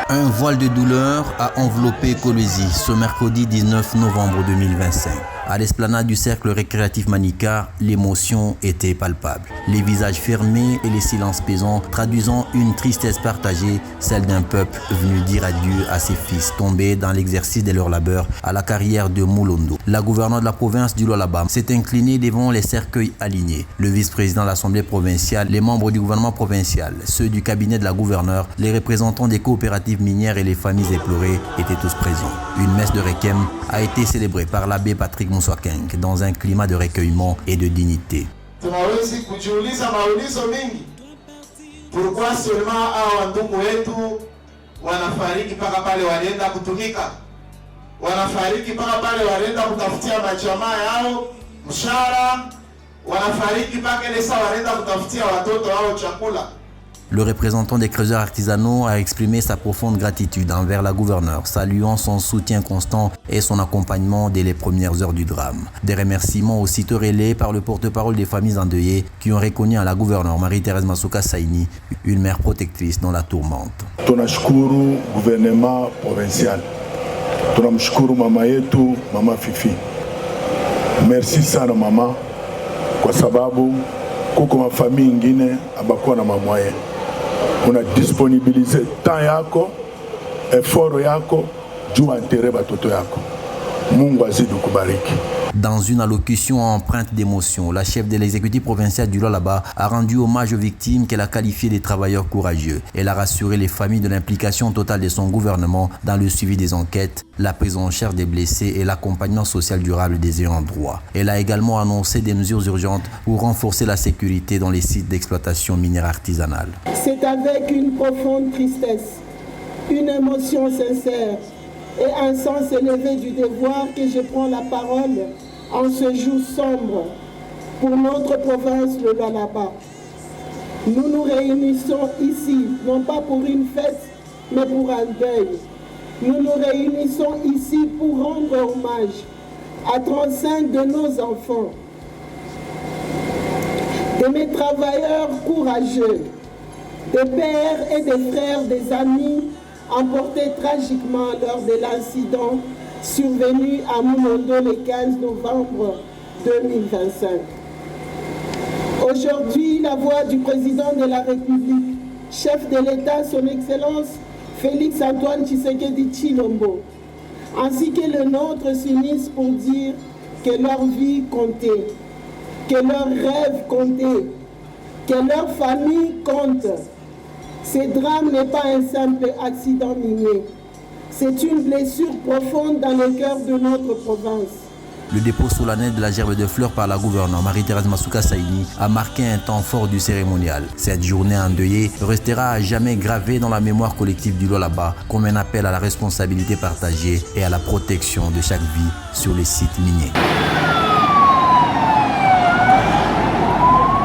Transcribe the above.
Un voile de douleur a enveloppé Kolwezi ce mercredi 19 novembre 2025. À l'esplanade du cercle récréatif Manika, l'émotion était palpable. Les visages fermés et les silences pesants traduisant une tristesse partagée, celle d'un peuple venu dire adieu à ses fils tombés dans l'exercice de leur labeur à la carrière de Moulondo. La gouverneure de la province du Lualaba s'est inclinée devant les cercueils alignés. Le vice-président de l'Assemblée provinciale, les membres du gouvernement provincial, ceux du cabinet de la gouverneure, les représentants des coopératives minières et les familles éplorées étaient tous présents. Une messe de requiem a été célébrée par l'abbé Patrick Muswakeng dans un climat de recueillement et de dignité. Tunawezi kujiuliza maulizo mingi. Pourquoi seulement hao ndugu wetu wanafariki mpaka pale walienda kutumika? Wanafariki mpaka pale walienda kutafutia majamaa yao mshahara, wanafariki mpaka ile saa walienda kutafutia watoto wao chakula. Le représentant des creuseurs artisanaux a exprimé sa profonde gratitude envers la gouverneure, saluant son soutien constant et son accompagnement dès les premières heures du drame. Des remerciements aussitôt relayés par le porte-parole des familles endeuillées qui ont reconnu à la gouverneure Marie-Thérèse Masuka Saini une mère protectrice dans la tourmente. Tunashukuru gouvernement provincial. Tunamshukuru mama yetu, mama Fifi. Merci sana mama kwa sababu kuko mafamii ingine abakuwa na mamwaye. Una disponibilize temps yako, effort yako, juu enterrer batoto yako. Mungu azidi kubariki. Dans une allocution empreinte d'émotion, la chef de l'exécutif provincial du Lualaba a rendu hommage aux victimes qu'elle a qualifiées de travailleurs courageux. Elle a rassuré les familles de l'implication totale de son gouvernement dans le suivi des enquêtes, la prise en charge des blessés et l'accompagnement social durable des ayants droit. Elle a également annoncé des mesures urgentes pour renforcer la sécurité dans les sites d'exploitation minière artisanale. C'est avec une profonde tristesse, une émotion sincère et un sens élevé du devoir que je prends la parole en ce jour sombre pour notre province, le Lualaba. Nous nous réunissons ici, non pas pour une fête, mais pour un deuil. Nous nous réunissons ici pour rendre hommage à 35 de nos enfants, de mes travailleurs courageux, des pères et des frères, des amis emportés tragiquement lors de l'incident survenu à Moulondo le 15 novembre 2025. Aujourd'hui, la voix du président de la République, chef de l'État, son Excellence Félix Antoine Tshisekedi Tshilombo, ainsi que le nôtre s'unissent pour dire que leur vie comptait, que leurs rêves comptaient, que leur famille compte. Ce drame n'est pas un simple accident minier. C'est une blessure profonde dans le cœur de notre province. Le dépôt solennel de la gerbe de fleurs par la gouverneure Marie-Thérèse Masuka Saini a marqué un temps fort du cérémonial. Cette journée endeuillée restera à jamais gravée dans la mémoire collective du Lualaba comme un appel à la responsabilité partagée et à la protection de chaque vie sur les sites miniers.